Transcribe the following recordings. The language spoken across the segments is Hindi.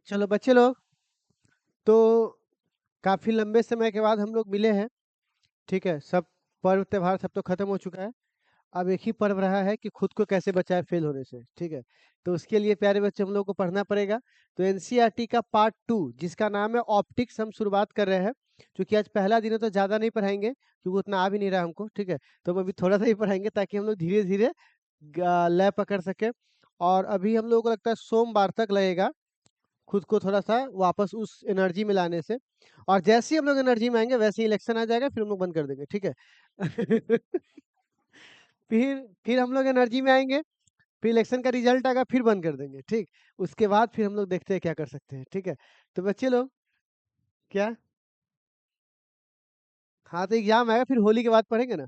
चलो बच्चे लोग, तो काफी लंबे समय के बाद हम लोग मिले हैं। ठीक है, सब पर्व त्योहार सब तो खत्म हो चुका है। अब एक ही पर्व रहा है कि खुद को कैसे बचाए फेल होने से। ठीक है, तो उसके लिए प्यारे बच्चे हम लोग को पढ़ना पड़ेगा। तो एनसीईआरटी का पार्ट 2 जिसका नाम है ऑप्टिक्स हम शुरुआत कर रहे हैं। क्योंकि आज पहला दिन है तो ज़्यादा नहीं पढ़ाएंगे, क्योंकि उतना आ भी नहीं रहा हमको। ठीक है, तो हम अभी थोड़ा सा ही पढ़ाएंगे ताकि हम लोग धीरे धीरे लय पकड़ सके। और अभी हम लोगों को लगता है सोमवार तक लगेगा खुद को थोड़ा सा वापस उस एनर्जी में लाने से। और जैसे ही हम लोग एनर्जी में आएंगे वैसे ही इलेक्शन आ जाएगा, फिर हम लोग बंद कर देंगे। ठीक है। फिर हम लोग एनर्जी में आएंगे, फिर इलेक्शन का रिजल्ट आएगा, फिर बंद कर देंगे। ठीक, उसके बाद फिर हम लोग देखते हैं क्या कर सकते हैं। ठीक है, तो बच्चे लोग क्या, हाँ तो एग्जाम आएगा फिर होली के बाद पढ़ेंगे ना।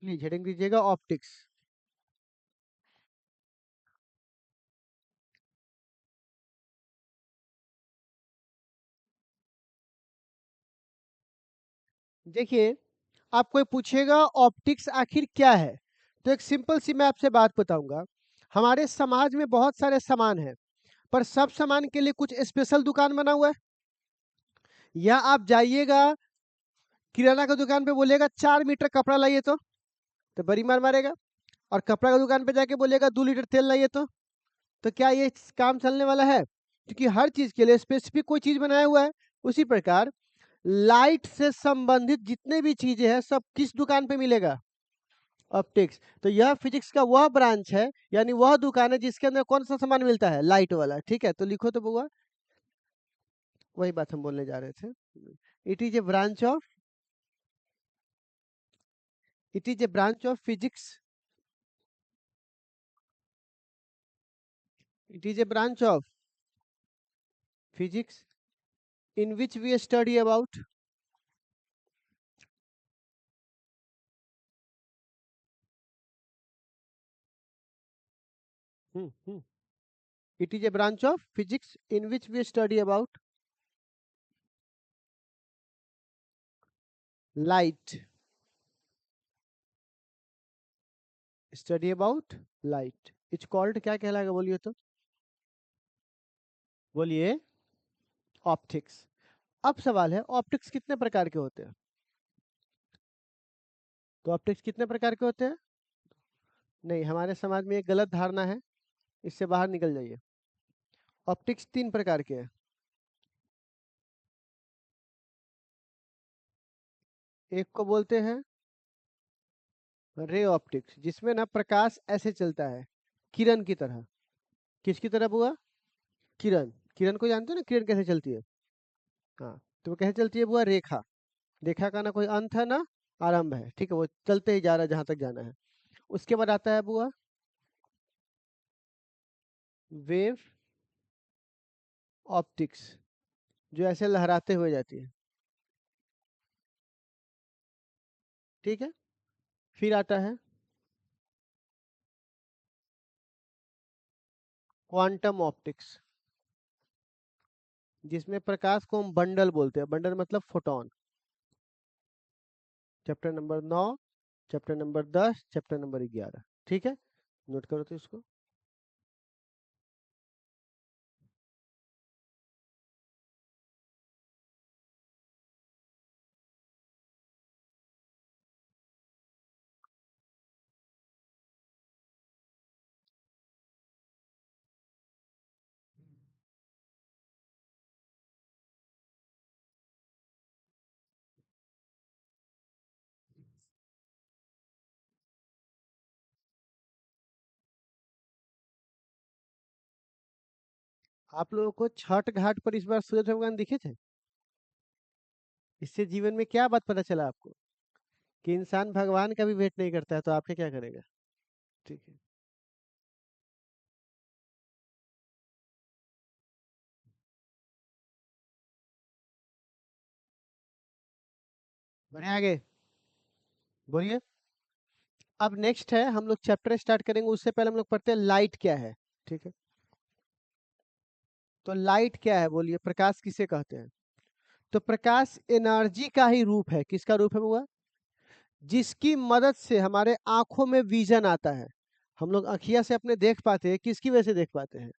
प्लीज हेडिंग दीजिएगा ऑप्टिक्स। देखिए, आप कोई पूछेगा ऑप्टिक्स आखिर क्या है, तो एक सिंपल सी मैं आपसे बात बताऊंगा। हमारे समाज में बहुत सारे सामान हैं, पर सब सामान के लिए कुछ स्पेशल दुकान बना हुआ है। या आप जाइएगा किराना का दुकान पे, बोलेगा 4 मीटर कपड़ा लाइए, तो बड़ी मार मारेगा। और कपड़ा का दुकान पे जाके बोलेगा 2 लीटर तेल लाइए, तो क्या ये काम चलने वाला है? क्योंकि हर चीज के लिए स्पेसिफिक कोई चीज बनाया हुआ है। उसी प्रकार लाइट से संबंधित जितने भी चीजें हैं सब किस दुकान पे मिलेगा? ऑप्टिक्स। तो यह फिजिक्स का वह ब्रांच है, यानी वह दुकान है जिसके अंदर कौन सा सामान मिलता है? लाइट वाला। ठीक है, तो लिखो तो बुआ, वही बात हम बोलने जा रहे थे। It is a branch of, it is a branch of physics, it is a branch of physics in which we study about hmm, hmm. It is a branch of physics in which we study about light, study about light, it's called, क्या कहलाएगा बोलिए तो, बोलिए, ऑप्टिक्स। अब सवाल है ऑप्टिक्स कितने प्रकार के होते हैं? तो ऑप्टिक्स कितने प्रकार के होते हैं? नहीं, हमारे समाज में एक गलत धारणा है, इससे बाहर निकल जाइए। ऑप्टिक्स 3 प्रकार के हैं। एक को बोलते हैं रे ऑप्टिक्स, जिसमें ना प्रकाश ऐसे चलता है किरण की तरह। किसकी तरह बुआ? किरण। किरण को जानते हो ना, किरण कैसे चलती है? हाँ, तो वो कैसे चलती है बुआ? रेखा। रेखा का ना कोई अंत है ना आरंभ है। ठीक है, वो चलते ही जा रहा है जहां तक जाना है। उसके बाद आता है बुआ वेव ऑप्टिक्स, जो ऐसे लहराते हुए जाती है। ठीक है, फिर आता है क्वांटम ऑप्टिक्स, जिसमें प्रकाश को हम बंडल बोलते हैं। बंडल मतलब photon. Chapter number 9, chapter number 10, chapter number 11। ठीक है, नोट करो तो इसको। आप लोगों को छठ घाट पर इस बार सूरज भगवान दिखे थे? इससे जीवन में क्या बात पता चला आपको? कि इंसान भगवान का भी वेट नहीं करता है तो आपके क्या करेगा? ठीक है, बढ़े आगे, बोलिए। अब नेक्स्ट है, हम लोग चैप्टर स्टार्ट करेंगे उससे पहले हम लोग पढ़ते हैं लाइट क्या है। ठीक है, तो लाइट क्या है बोलिए, प्रकाश किसे कहते हैं? तो प्रकाश एनर्जी का ही रूप है। किसका रूप है बुआ? जिसकी मदद से हमारे आंखों में विजन आता है। हम लोग आँखिया से अपने देख पाते हैं, किसकी वजह से देख पाते हैं?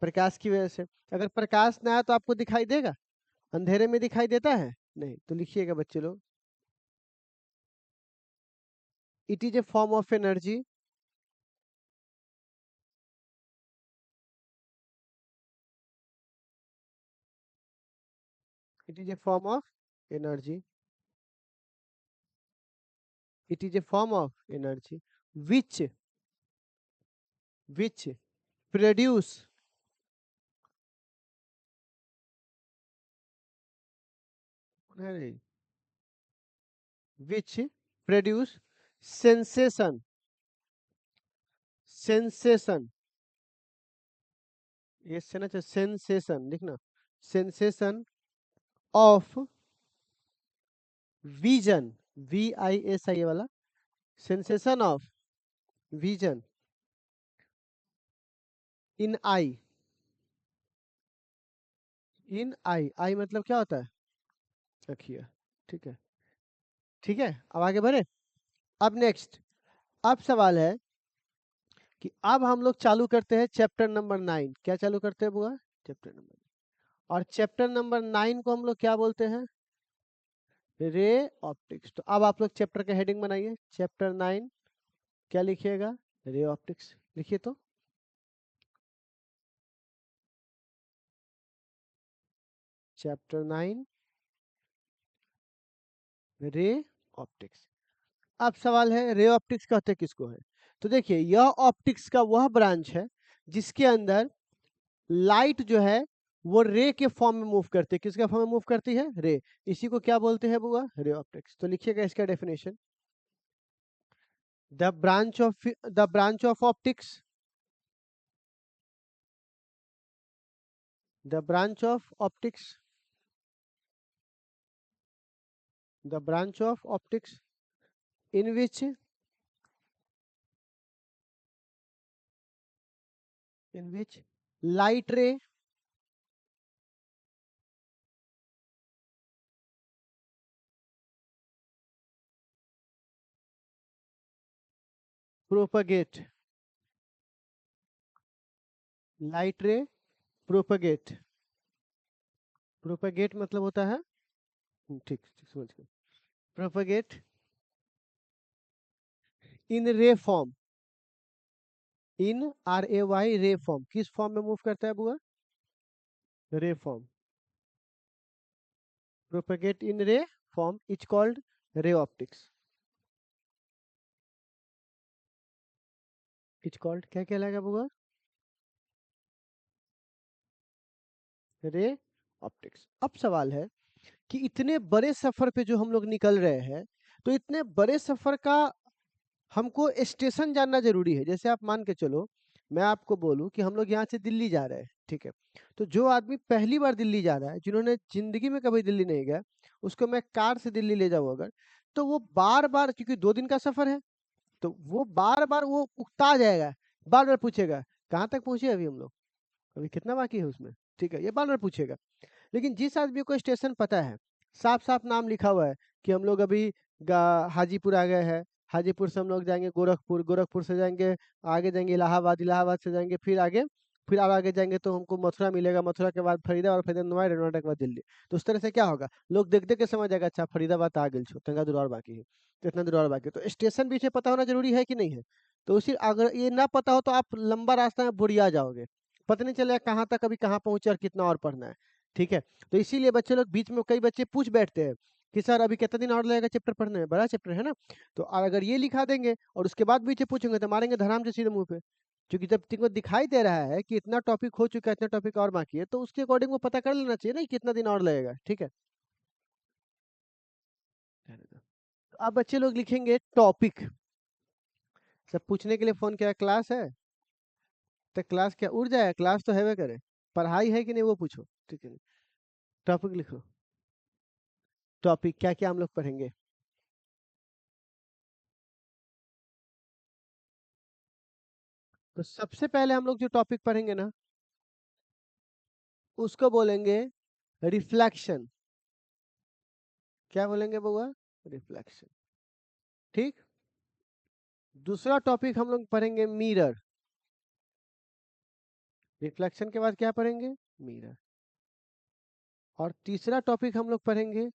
प्रकाश की वजह से। अगर प्रकाश ना आए तो आपको दिखाई देगा? अंधेरे में दिखाई देता है? नहीं। तो लिखिएगा बच्चे लोग, it is a form of energy it is a form of energy it is a form of energy which produce अरे, which produce sensation ये से ना सेंसेशन लिखना, सेंसेशन ऑफ विजन, VISI वाला, सेंसेशन ऑफ विजन इन आई, इन आई, आई मतलब क्या होता है? रखिए, ठीक है, ठीक है। अब आगे बढ़े। अब नेक्स्ट, अब सवाल है कि अब हम लोग चालू करते हैं चैप्टर नंबर 9। क्या चालू करते हैं बुआ? चैप्टर नंबर, और चैप्टर नंबर 9 को हम लोग क्या बोलते हैं? Ray optics. तो अब आप लोग चैप्टर का हेडिंग बनाइए, चैप्टर 9 क्या लिखिएगा? रे ऑप्टिक्स लिखिए। तो चैप्टर 9 रे ऑप्टिक्स। अब सवाल है, रे ऑप्टिक्स कहते किसको है? तो देखिए, यह ऑप्टिक्स का वह ब्रांच है जिसके अंदर लाइट जो है वो रे के फॉर्म में मूव करती है। किसके फॉर्म में मूव करती है? रे। इसी को क्या बोलते हैं बुआ? Ray optics. तो लिखिएगा इसका definition, the branch of optics, the branch of optics, the branch of optics in which light ray propagate, light रे प्रोपगेट, प्रोपगेट मतलब होता है, ठीक ठीक समझ गए, प्रोपगेट इन रे फॉर्म, इन RAY रे फॉर्म। किस फॉर्म में मूव करता है बुआ? रे फॉर्म। प्रोपगेट इन रे form is called ray optics, is called क्या कहलाएगा बुआ? Ray optics. अब सवाल है कि इतने बड़े सफर पे जो हम लोग निकल रहे हैं, तो इतने बड़े सफर का हमको स्टेशन जानना जरूरी है। जैसे आप मान के चलो, मैं आपको बोलूं कि हम लोग यहाँ से दिल्ली जा रहे हैं, ठीक है? तो जो आदमी पहली बार दिल्ली जा रहा है, जिन्होंने जिंदगी में कभी दिल्ली नहीं गया, उसको मैं कार से दिल्ली ले जाऊं अगर, तो वो बार बार, क्योंकि 2 दिन का सफर है, तो वो बार बार वो उकता जाएगा, बार बार पूछेगा कहाँ तक पहुंचे अभी हम लोग, अभी कितना बाकी है उसमें, ठीक है? ये बार बार पूछेगा। लेकिन जिस आदमी को स्टेशन पता है, साफ साफ नाम लिखा हुआ है कि हम लोग अभी हाजीपुर आ गए हैं, हाजीपुर से हम लोग जाएंगे गोरखपुर, गोरखपुर से जाएंगे आगे, जाएंगे इलाहाबाद, इलाहाबाद से जाएंगे फिर आगे, फिर और आगे जाएंगे तो हमको मथुरा मिलेगा, मथुरा के बाद फरीदाबाद, फरीदाबाद नोएडा, नोएडा के बाद दिल्ली। तो उस तरह से क्या होगा, लोग देख देख के समझ जाएगा, अच्छा फरीदाबाद आ गए, तंगा दूर और बाकी है, तो इतना दूर और बाकी है। तो स्टेशन पीछे पता होना जरूरी है कि नहीं है? तो उसी, अगर ये ना पता हो तो आप लंबा रास्ता में बुढ़िया जाओगे, पता नहीं चलेगा कहाँ तक अभी कहाँ पहुंचे और कितना और पढ़ना है, ठीक है? तो इसीलिए बच्चे लोग बीच में, कई बच्चे पूछ बैठते हैं कि सर अभी कितना दिन और लगेगा चैप्टर पढ़ने में, बड़ा चैप्टर है ना। तो अगर ये लिखा देंगे और उसके बाद बीच में पूछेंगे तो मारेंगे धराम से सीधे मुंह पे। क्योंकि जब तुमको दिखाई दे रहा है कि इतना टॉपिक हो चुका है, इतना टॉपिक और बाकी है, तो उसके अकॉर्डिंग वो पता कर लेना चाहिए ना कि कितना दिन और लगेगा, ठीक है? तो अब बच्चे लोग लिखेंगे टॉपिक। सब पूछने के लिए फोन किया, क्लास है? तो क्लास क्या उड़ जाए? क्लास तो है करे, पढ़ाई है कि नहीं वो पूछो, ठीक है? टॉपिक लिखो, टॉपिक क्या क्या हम लोग पढ़ेंगे। तो सबसे पहले हम लोग जो टॉपिक पढ़ेंगे ना, उसको बोलेंगे रिफ्लेक्शन। क्या बोलेंगे बउआ? रिफ्लेक्शन। ठीक। दूसरा टॉपिक हम लोग पढ़ेंगे मिरर। रिफ्लेक्शन के बाद क्या पढ़ेंगे? मिरर। और तीसरा टॉपिक हम लोग पढ़ेंगे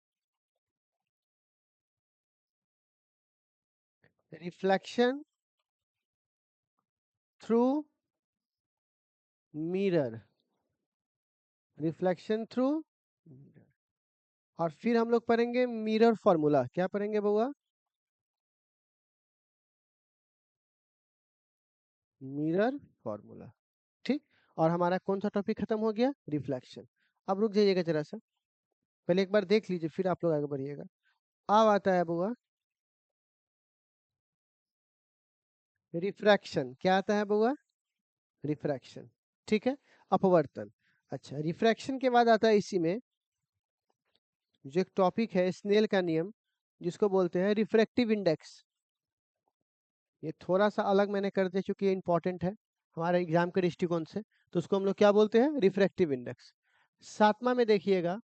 reflection through mirror. Reflection through mirror. और फिर हम लोग पढ़ेंगे मिरर फॉर्मूला। क्या पढ़ेंगे बउआ? Mirror formula. ठीक। और हमारा कौन सा टॉपिक खत्म हो गया? रिफ्लेक्शन। अब रुक जाइएगा जरा सा, पहले एक बार देख लीजिए फिर आप लोग आगे बढ़िएगा। अब आता है बउआ रिफ्रैक्शन। क्या आता है बउआ? रिफ्रैक्शन। ठीक है, अपवर्तन। अच्छा, रिफ्रैक्शन के बाद आता है इसी में जो एक टॉपिक है स्नेल का नियम, जिसको बोलते हैं रिफ्रैक्टिव इंडेक्स। ये थोड़ा सा अलग मैंने कर दिया क्योंकि ये इंपॉर्टेंट है हमारे एग्जाम के दृष्टिकोण से, तो उसको हम लोग क्या बोलते हैं? Refractive index. सातवां में देखिएगा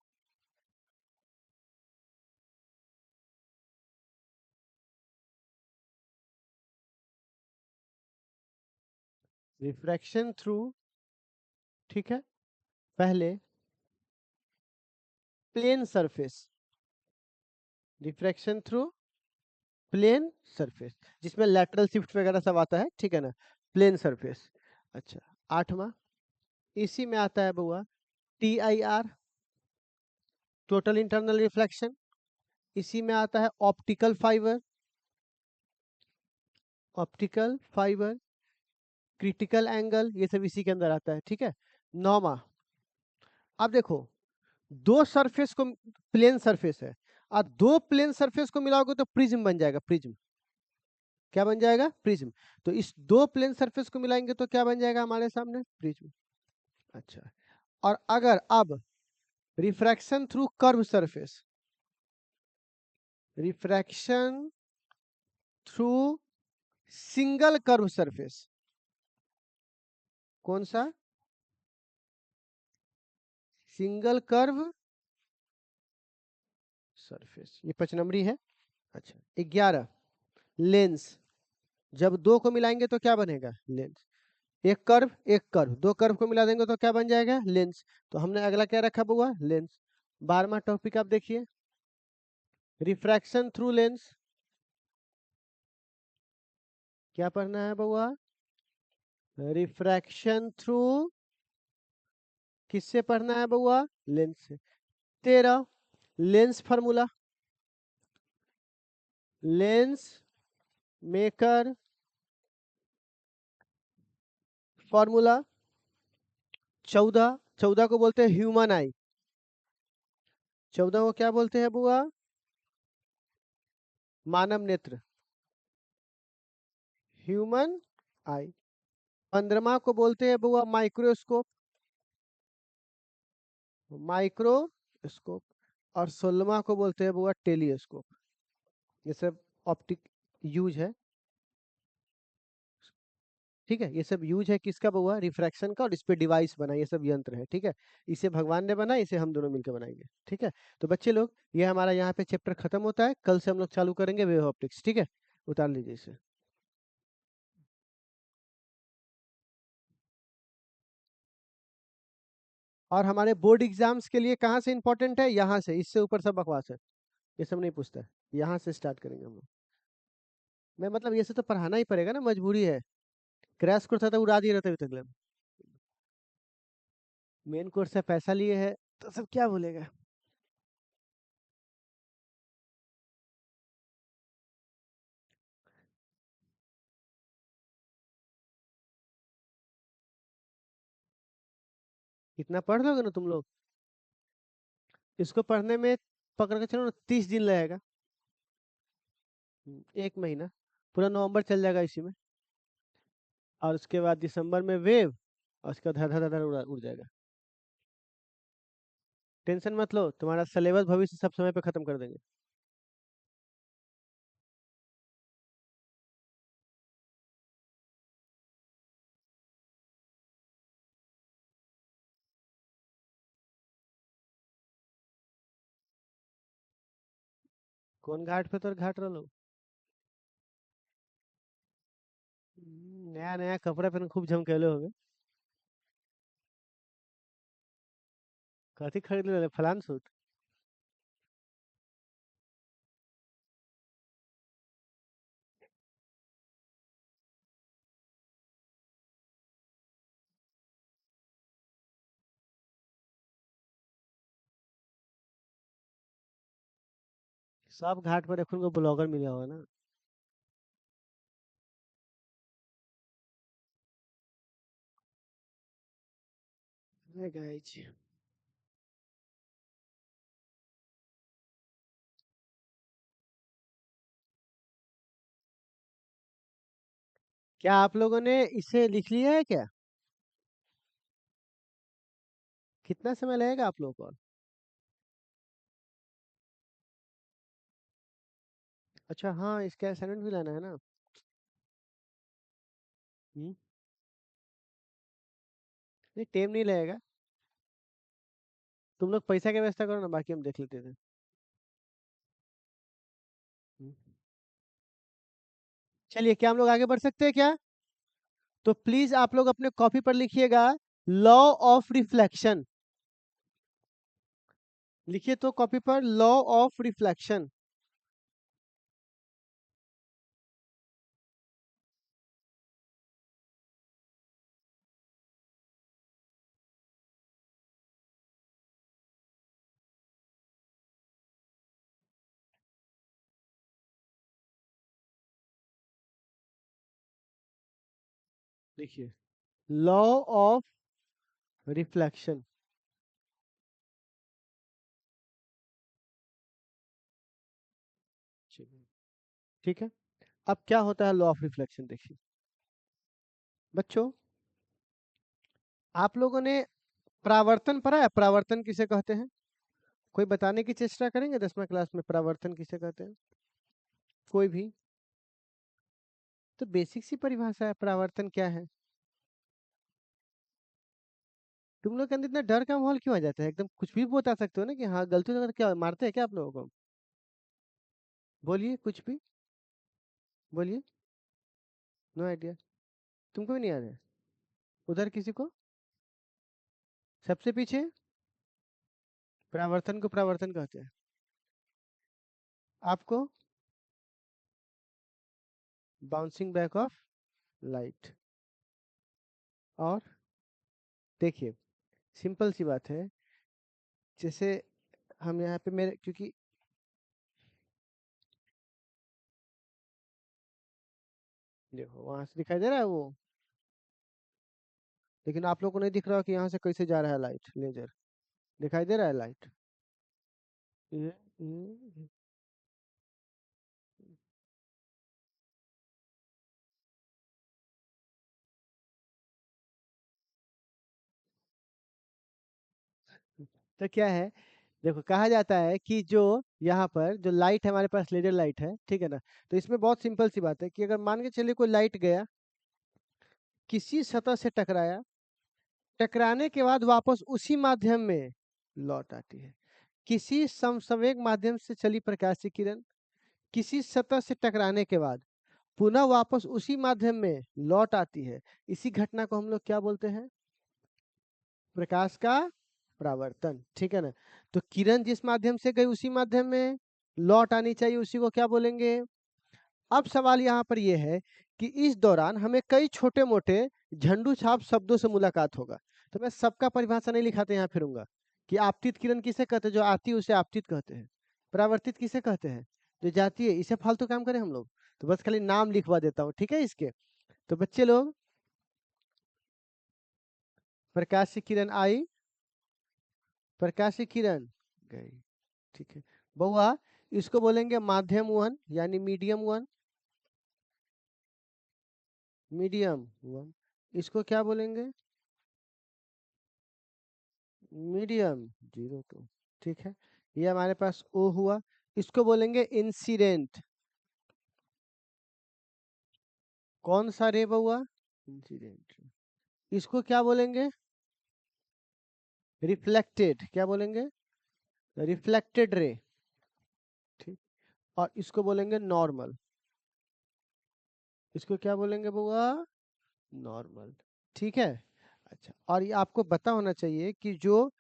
रिफ्रैक्शन थ्रू, ठीक है, पहले plane surface. Refraction through plane surface, जिसमें लैटरल शिफ्ट वगैरह सब आता है, ठीक है ना? Plane surface. अच्छा, आठवां इसी में आता है बउआ TIR, टोटल इंटरनल रिफ्लेक्शन। इसी में आता है optical fibre. Optical fibre, critical angle, ये सब इसी के अंदर आता है, ठीक है। नौवां, अब देखो दो सरफेस को, प्लेन सरफेस है, और दो प्लेन सरफेस को मिलाओगे तो प्रिज्म बन जाएगा। प्रिज्म क्या बन जाएगा? प्रिज्म। तो इस दो प्लेन सरफेस को मिलाएंगे तो क्या बन जाएगा हमारे सामने? प्रिज्म। अच्छा, और अगर अब refraction through curve surface, refraction through single curve surface, कौन सा? सिंगल कर्व सरफेस, ये 5 नंबरी है। अच्छा, 11 लेंस। जब दो को मिलाएंगे तो क्या बनेगा? लेंस। एक कर्व एक कर्व, दो कर्व को मिला देंगे तो क्या बन जाएगा? लेंस। तो हमने अगला क्या रखा बुआ? लेंस। 12वां टॉपिक आप देखिए रिफ्रैक्शन थ्रू लेंस। क्या पढ़ना है बुआ? रिफ्रैक्शन थ्रू किससे पढ़ना है बुआ? लेंस से। 13 lens formula, lens maker formula. 14, 14 को बोलते हैं ह्यूमन आई। 14 को क्या बोलते हैं बुआ? मानव नेत्र, ह्यूमन आई। 15वां को बोलते हैं बुआ माइक्रोस्कोप, माइक्रोस्कोप। और 16वां को बोलते हैं बुआ टेलीस्कोप। ये सब ऑप्टिक यूज है, ठीक है। ये सब यूज है किसका बुआ? रिफ्रैक्शन का। और इस पे डिवाइस बना, ये सब यंत्र है, ठीक है। इसे भगवान ने बनाया, इसे हम दोनों मिलकर बनाएंगे, ठीक है। तो बच्चे लोग ये हमारा यहाँ पे चैप्टर खत्म होता है, कल से हम लोग चालू करेंगे वेव ऑप्टिक्स, ठीक है। उतार लीजिए इसे। और हमारे बोर्ड एग्जाम्स के लिए कहाँ से इंपॉर्टेंट है? यहाँ से। इससे ऊपर सब बकवास है, ये सब नहीं पूछता है। यहाँ से स्टार्ट करेंगे हम लोग। मैं मतलब ये से तो पढ़ाना ही पड़ेगा ना, मजबूरी है। क्रैश कोर्स था तो उड़ा दिए रहते अभी तक। मेन कोर्स से पैसा लिए है तो सब क्या बोलेगा। इतना पढ़ लोगे ना तुम लोग, इसको पढ़ने में पकड़ के चलो ना 30 दिन लगेगा। 1 महीना, पूरा नवंबर चल जाएगा इसी में। और उसके बाद दिसंबर में वेव, और उसके बाद धर धर धर उड़ जाएगा। टेंशन मत लो, तुम्हारा सिलेबस भविष्य सब समय पे खत्म कर देंगे। कौन घाट पे तो घाट रहो। नया नया कपड़ा पहन खूब झमकेले होगे। कथी खरीद ले फलान सूट? सब घाट पर देखो उनको ब्लॉगर मिला होगा ना। Hey guys, क्या आप लोगों ने इसे लिख लिया है क्या? कितना समय लगेगा आप लोगों को? अच्छा हाँ, इसका असाइनमेंट भी लाना है ना। हम्म। नहीं, टाइम नहीं लगेगा। तुम लोग पैसा की व्यवस्था करो ना, बाकी हम देख लेते थे। हम्म। चलिए, क्या हम लोग आगे बढ़ सकते हैं क्या? तो प्लीज आप लोग अपने कॉपी पर लिखिएगा लॉ ऑफ रिफ्लेक्शन। लिखिए तो कॉपी पर लॉ ऑफ रिफ्लेक्शन। लिखिए लॉ ऑफ रिफ्लेक्शन। ठीक है। अब क्या होता है लॉ ऑफ रिफ्लेक्शन, देखिए बच्चों, आप लोगों ने परावर्तन पढ़ा है? परावर्तन किसे कहते हैं? कोई बताने की चेष्टा करेंगे 10वीं क्लास में परावर्तन किसे कहते हैं? कोई भी? तो बेसिक सी परिभाषा है, परावर्तन क्या है। तुम लोग के अंदर इतना डर का माहौल क्यों आ जाता है? एकदम कुछ भी बता सकते हो ना कि हाँ गलती हो, क्या मारते हैं क्या आप लोगों को? बोलिए कुछ भी, बोलिए। No idea. तुमको भी नहीं आ रहा है? उधर किसी को? सबसे पीछे? परावर्तन को परावर्तन कहते हैं। आपको? Bouncing back of light. और देखिए, सिंपल सी बात है, जैसे हम यहाँ पे मेरे, क्योंकि देखो वहां से दिखाई दे रहा है वो, लेकिन आप लोगों को नहीं दिख रहा कि यहाँ से कैसे जा रहा है लाइट, लेजर। दिखाई दे रहा है लाइट? ये- तो क्या है, देखो कहा जाता है कि जो यहाँ पर जो लाइट है हमारे पास, लेजर लाइट है, ठीक है ना। तो इसमें बहुत सिंपल सी बात है कि अगर मान के चलिए कोई लाइट गया, किसी सतह से टकराया, टकराने के बाद वापस उसी माध्यम में लौट आती है। किसी समसंवेग माध्यम से चली प्रकाश की किरण किसी सतह से टकराने के बाद पुनः वापस उसी माध्यम में लौट आती है। इसी घटना को हम लोग क्या बोलते हैं? प्रकाश का परावर्तन, ठीक है ना। तो किरण जिस माध्यम से गई उसी माध्यम में लौट आनी चाहिए, उसी को क्या बोलेंगे? अब सवाल यहाँ पर यह है कि इस दौरान हमें कई छोटे मोटे झंडू छाप शब्दों से मुलाकात होगा। तो मैं सबका परिभाषा नहीं लिखाते यहाँ फिरूंगा कि आपतित किरण किसे कहते हैं, जो आती है उसे आपतित कहते हैं। परावर्तित किसे कहते हैं, जो जाती है। इसे फालतू काम करें हम लोग? तो बस खाली नाम लिखवा देता हूँ, ठीक है इसके। तो बच्चे लोग, प्रकाश की किरण आई, प्रकाश की किरण गई, ठीक है। बहुआ, इसको बोलेंगे माध्यम वन यानी मीडियम वन, मीडियम वन। इसको क्या बोलेंगे? मीडियम जीरो टू, ठीक है। ये हमारे पास ओ हुआ। इसको बोलेंगे इंसिडेंट। कौन सा रे हुआ? इंसिडेंट। इसको क्या बोलेंगे? रिफ्लेक्टेड। क्या बोलेंगे? रिफ्लेक्टेड रे, ठीक। और इसको बोलेंगे नॉर्मल। इसको क्या बोलेंगे बुआ? नॉर्मल। ठीक है। अच्छा, और ये आपको पता होना चाहिए कि जो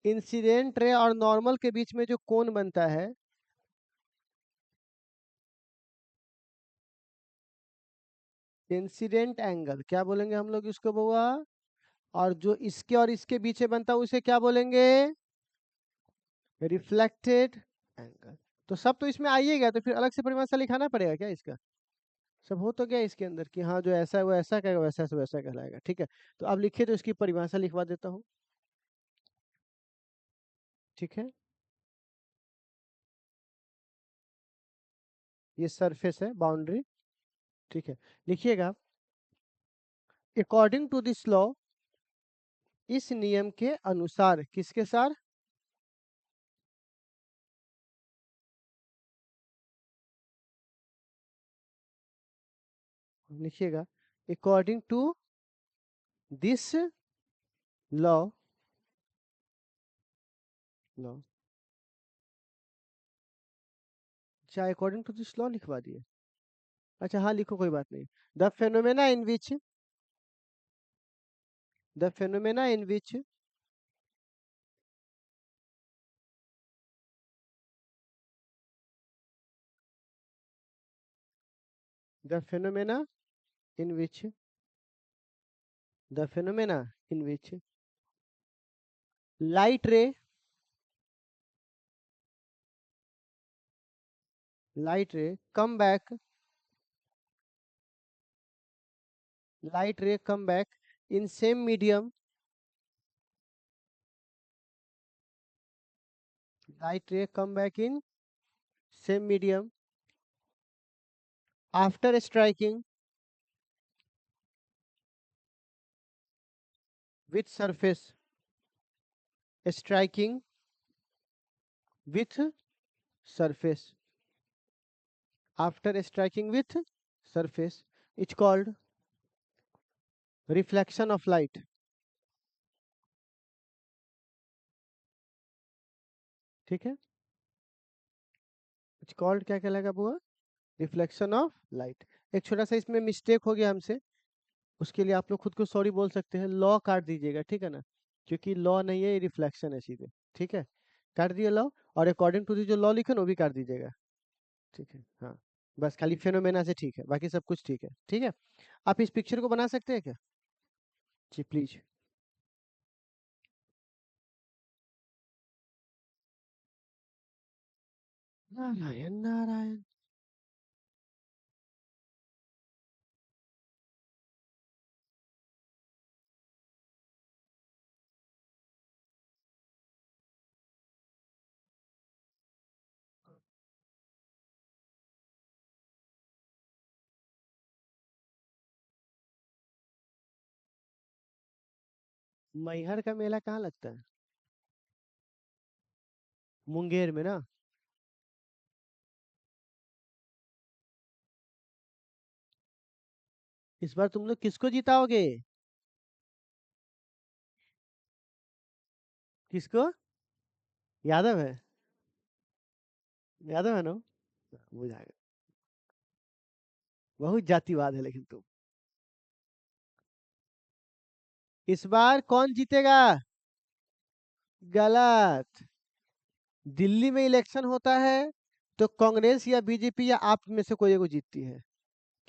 इंसिडेंट रे और नॉर्मल के बीच में जो कोण बनता है, इंसिडेंट एंगल क्या बोलेंगे हम लोग इसको बुआ? और जो इसके और इसके बीच में बनता है उसे क्या बोलेंगे? Reflected angle. तो सब तो इसमें आइएगा, तो फिर अलग से परिभाषा लिखाना पड़ेगा क्या इसका? सब हो तो गया इसके अंदर कि हाँ जो ऐसा है वो ऐसा कहेगा, वैसा से वैसा कहलाएगा। ठीक है, तो अब लिखिए, तो इसकी परिभाषा लिखवा देता हूँ। ठीक है, ये सरफेस है, बाउंड्री। ठीक है, लिखिएगा, अकॉर्डिंग टू दिस लॉ, इस नियम के अनुसार, किसके सार? लिखिएगा, according to this law, law, अच्छा अकॉर्डिंग टू दिस लॉ लिखवा दिए। अच्छा हाँ लिखो, कोई बात नहीं। The phenomena in which, the phenomena in which, the phenomena in which, the phenomena in which light ray, light ray come back, light ray come back in same medium, light ray come back in same medium after striking with surface, striking with surface, after striking with surface, it's called reflection of light। ठीक है, it's called क्या कहलाएगा बुआ? Reflection of light. एक छोटा सा इसमें मिस्टेक हो गया हमसे, उसके लिए आप लोग खुद को सॉरी बोल सकते हैं, लॉ काट दीजिएगा, ठीक है ना, क्योंकि लॉ नहीं है, ये रिफ्लेक्शन है सीधे। ठीक है, काट दिए लॉ, और अकॉर्डिंग टू दी जो लॉ लिखे ना वो भी काट दीजिएगा। ठीक है, हाँ, बस खाली फेनोमेना से ठीक है, बाकी सब कुछ ठीक है। ठीक है, आप इस पिक्चर को बना सकते हैं क्या? जी प्लीज। नारायण नारायण। मैहर का मेला कहाँ लगता है? मुंगेर में ना? इस बार तुम लोग किसको जिताओगे? किसको? यादव है? यादव है ना? बुझाएगा, बहुत जातिवाद है लेकिन तुम। इस बार कौन जीतेगा? गलत। दिल्ली में इलेक्शन होता है तो कांग्रेस या बीजेपी या आप में से कोई एगो जीतती है।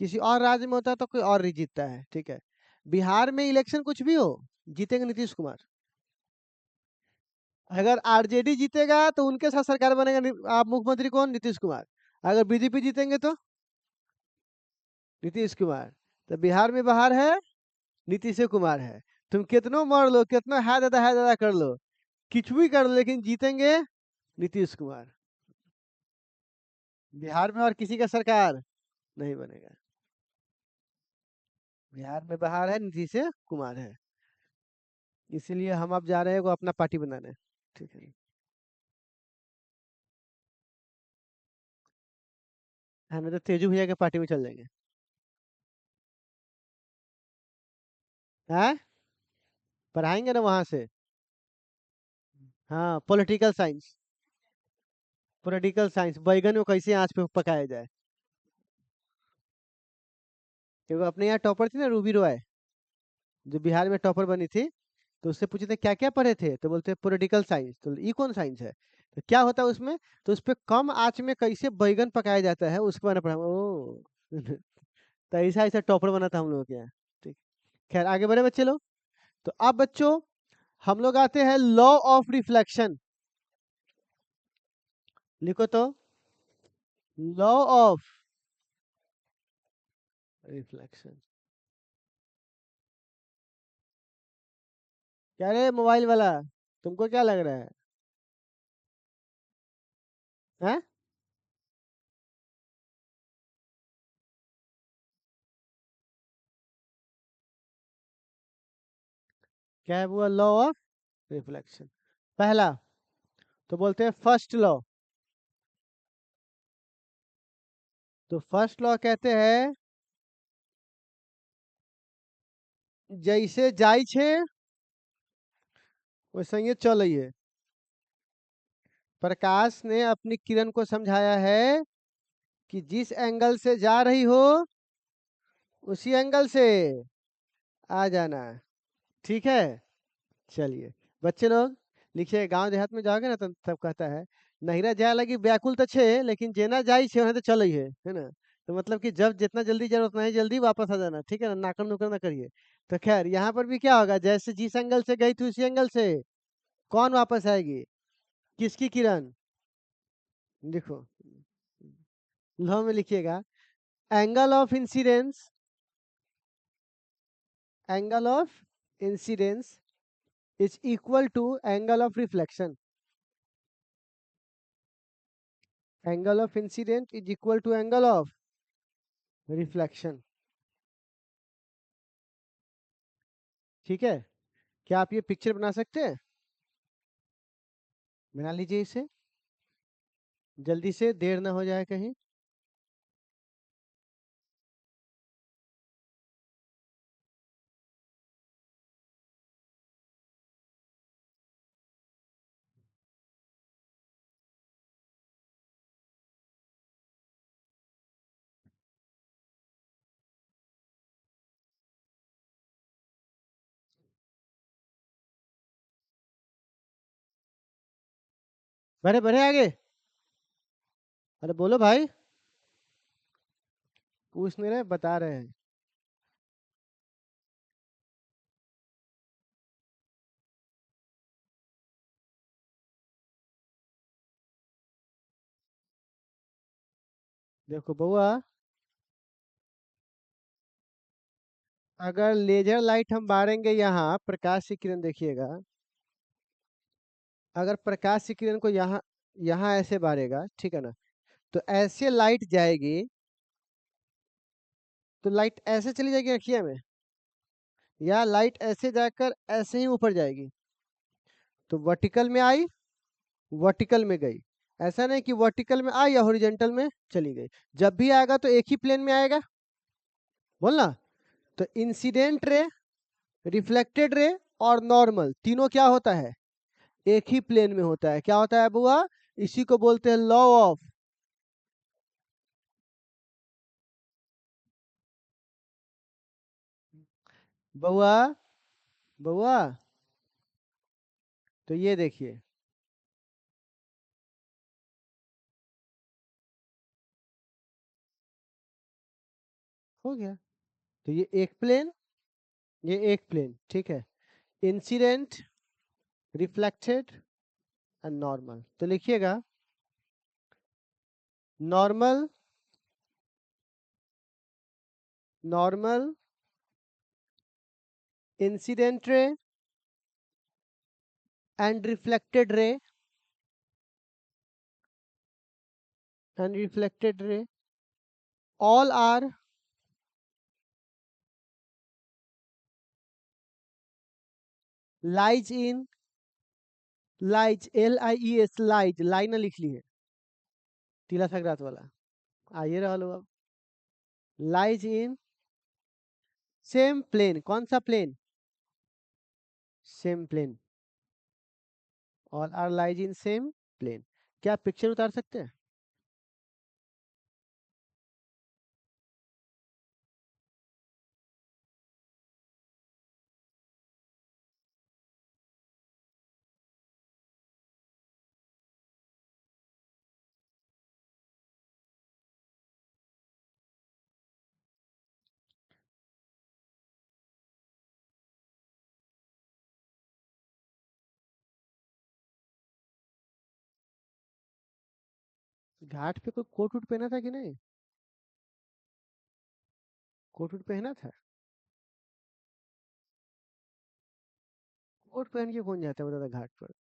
किसी और राज्य में होता है तो कोई और ही जीतता है। ठीक है, बिहार में इलेक्शन कुछ भी हो, जीतेंगे नीतीश कुमार। अगर आरजेडी जीतेगा तो उनके साथ सरकार बनेगा, आप मुख्यमंत्री कौन? नीतीश कुमार। अगर बीजेपी जीतेंगे तो नीतीश कुमार। तो बिहार में बाहर है, नीतीश कुमार है। तुम कितनो मार लो, कितना है दादा कर लो, कुछ भी कर लो, लेकिन जीतेंगे नीतीश कुमार। बिहार में और किसी का सरकार नहीं बनेगा। बिहार में बाहर है, नीतीश कुमार है। इसीलिए हम अब जा रहे हैं वो अपना पार्टी बनाने। ठीक है, हमें तो तेजू भैया के पार्टी में चल जाएंगे। हैं? पढ़ाएंगे ना वहां से। हाँ, पॉलिटिकल साइंस, पॉलिटिकल साइंस, बैगन को कैसे आंच पे पकाया जाए। क्योंकि अपने यहाँ टॉपर थी ना रूबी रॉय, जो बिहार में टॉपर बनी थी, तो उससे पूछे थे क्या क्या पढ़े थे, तो बोलते पॉलिटिकल साइंस। तो ये कौन साइंस है, तो क्या होता है उसमें, तो उस पे कम आंच में कैसे बैगन पकाया जाता है उसके बारे में पढ़ा। ओ तो ऐसा ऐसा टॉपर बना था हम लोग के यहाँ। ठीक, खैर आगे बढ़े बच्चे लोग। तो अब बच्चों हम लोग आते हैं लॉ ऑफ रिफ्लेक्शन। लिखो तो, लॉ ऑफ रिफ्लेक्शन। क्या रे मोबाइल वाला, तुमको क्या लग रहा है? हैं? क्या है वो लॉ ऑफ रिफ्लेक्शन? पहला तो बोलते हैं फर्स्ट लॉ। तो फर्स्ट लॉ कहते हैं जैसे जाई छे वैसे ही चल है। प्रकाश ने अपनी किरण को समझाया है कि जिस एंगल से जा रही हो उसी एंगल से आ जाना है। ठीक है, चलिए बच्चे लोग लिखिए। गांव देहात में जाओगे ना तो सब कहता है नहिरा जाए लगी व्याकुल तो छे लेकिन जेना जाई छे वहां तो चल है ना। तो मतलब कि जब जितना जल्दी जाओ उतना ही जल्दी वापस आ जाना, ठीक है ना, नाकर नुकर ना करिए। तो खैर यहाँ पर भी क्या होगा, जैसे जिस एंगल से गई थी उसी एंगल से कौन वापस आएगी, किसकी किरण? देखो लॉ में लिखिएगा, angle of incidence, angle of incidence is equal to angle of reflection. Angle of incident is equal to angle of reflection. ठीक है, क्या आप ये पिक्चर बना सकते हैं? बना लीजिए इसे जल्दी से, देर ना हो जाए कहीं। बढ़े बढ़े आगे। अरे बोलो भाई, पूछ नहीं रहे बता रहे हैं। देखो बउआ, अगर लेजर लाइट हम बारेंगे यहाँ प्रकाश की किरण, देखिएगा अगर प्रकाश की किरण को यहाँ यहाँ ऐसे बारेगा, ठीक है ना, तो ऐसे लाइट जाएगी, तो लाइट ऐसे चली जाएगी अखिया में, या लाइट ऐसे जाकर ऐसे ही ऊपर जाएगी। तो वर्टिकल में आई, वर्टिकल में गई, ऐसा नहीं कि वर्टिकल में आई या हॉरिजॉन्टल में चली गई। जब भी आएगा तो एक ही प्लेन में आएगा, बोलना। तो इंसिडेंट रे, रिफ्लेक्टेड रे और नॉर्मल तीनों क्या होता है, एक ही प्लेन में होता है। क्या होता है बुआ? इसी को बोलते हैं लॉ ऑफ, बुआ बुआ। तो ये देखिए, हो गया। तो ये एक प्लेन, ये एक प्लेन, ठीक है। Incident, reflected and normal. तो लिखिएगा, normal, normal incident ray and reflected ray, and reflected ray, all are lies in, lies LIES, lies line लिख ली है, टीला संक्रांत वाला। आइए रहा लो अब, lies in सेम प्लेन। कौन सा प्लेन? Same plane. All are lies in same plane. क्या पिक्चर उतार सकते हैं? घाट पे कोई कोट वोट पहना था कि नहीं? कोट वोट पहना था? कोट पहन के कौन जाता है बता घाट पर?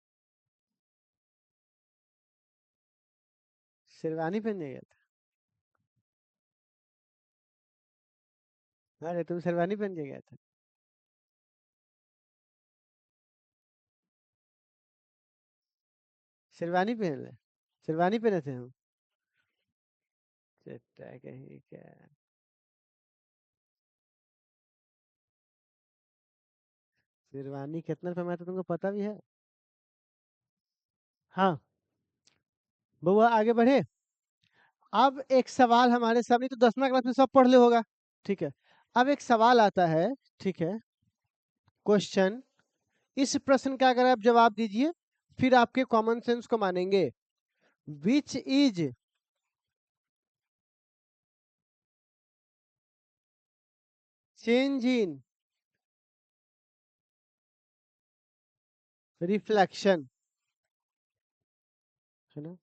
शेरवानी पहनने गया था? अरे तुम शेरवानी पहन के गया था? शेरवानी पहन ले। शेरवानी पहने थे हम। चट्टा कहीं क्या। शेरवानी कितना रुपये में आता तुमको पता भी है? हाँ। बउआ आगे बढ़े। अब एक सवाल हमारे सामने, तो 10वीं क्लास में सब पढ़ ले होगा। ठीक है। अब एक सवाल आता है। ठीक है। क्वेश्चन। इस प्रश्न का अगर आप जवाब दीजिए, फिर आपके कॉमन सेंस को मानेंगे। Which is change in reflection, है ना?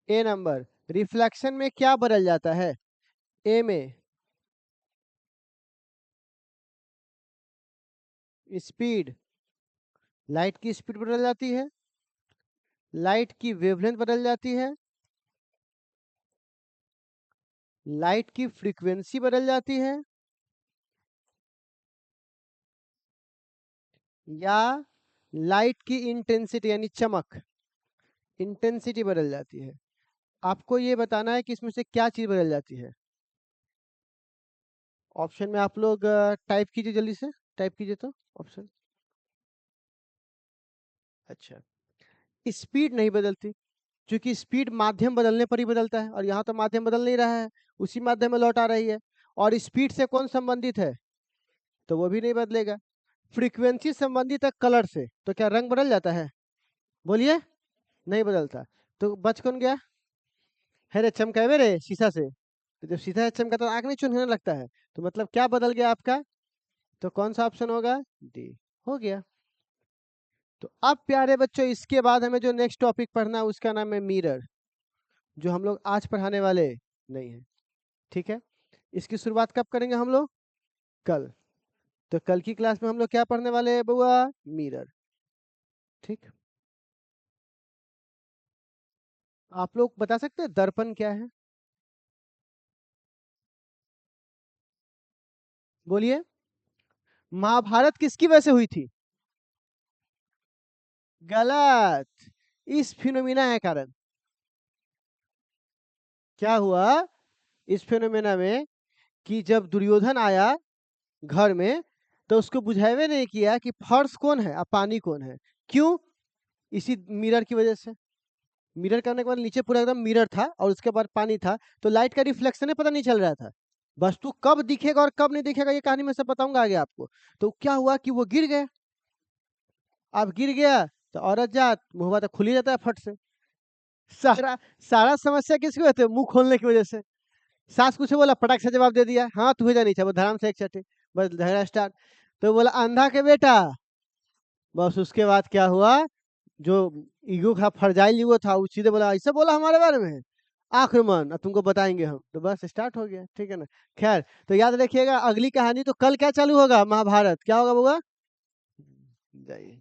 ए नंबर। रिफ्लेक्शन में क्या बदल जाता है? ए में स्पीड, लाइट की स्पीड बदल जाती है, लाइट की वेवलेंथ बदल जाती है, लाइट की फ्रीक्वेंसी बदल जाती है, या लाइट की इंटेंसिटी यानी चमक, इंटेंसिटी बदल जाती है। आपको ये बताना है कि इसमें से क्या चीज बदल जाती है। ऑप्शन में आप लोग टाइप कीजिए, जल्दी से टाइप कीजिए तो ऑप्शन। अच्छा। स्पीड नहीं बदलती, क्योंकि स्पीड माध्यम बदलने पर ही बदलता है, और यहाँ तो माध्यम बदल नहीं रहा है, उसी माध्यम में लौट आ रही है। और स्पीड से कौन संबंधित है? तो वो भी नहीं बदलेगा। फ्रीक्वेंसी संबंधित है कलर से, तो क्या रंग बदल जाता है? बोलिए। नहीं बदलता। तो बच कौन गया? है रे चमकावे रे शीशा से। तो जब शीशा से चमका तो आंख नहीं चुनने लगता है। तो मतलब क्या बदल गया आपका? तो कौन सा ऑप्शन होगा? डी। हो गया। तो अब प्यारे बच्चों, इसके बाद हमें जो नेक्स्ट टॉपिक पढ़ना है उसका नाम है मिरर, जो हम लोग आज पढ़ाने वाले नहीं है। ठीक है। इसकी शुरुआत कब करेंगे हम लोग? कल। तो कल की क्लास में हम लोग क्या पढ़ने वाले हैं बुआ? मिरर। ठीक। आप लोग बता सकते हैं दर्पण क्या है? बोलिए। महाभारत किसकी वजह से हुई थी? गलत। इस फिनोमिना है कारण। क्या हुआ इस फिनोमिना में? कि जब दुर्योधन आया घर में, तो उसको बुझावे नहीं किया कि फर्श कौन है और पानी कौन है। क्यों? इसी मिरर की वजह से। मिरर करने के बाद नीचे पूरा एकदम मिरर था और उसके बाद पानी था, तो लाइट का रिफ्लेक्शन पता नहीं चल रहा था। वस्तु कब दिखेगा और कब नहीं दिखेगा ये कहानी में सब बताऊंगा आगे आपको। तो क्या हुआ कि वो गिर गया। अब गिर गया तो औरत जात मुंह तो खुल ही जाता है फट से। सारा सारा समस्या किसकी वजह से? मुंह खोलने की वजह से। सास कुछ बोला, पटाख से जवाब दे दिया, हाँ तू भेजा नहीं था, वो धराम से एक चटे। बस झगड़ा स्टार्ट। तो बोला अंधा के बेटा। बस उसके बाद क्या हुआ? जो ईगो का फरजाइल ईगो था, वो सीधे बोला ऐसा बोला हमारे बारे में, आक्रमण, अब तुमको बताएंगे हम। तो बस स्टार्ट हो गया। ठीक है ना? खैर, तो याद रखिएगा अगली कहानी तो कल क्या चालू होगा? महाभारत। क्या होगा बुआ? जाइए।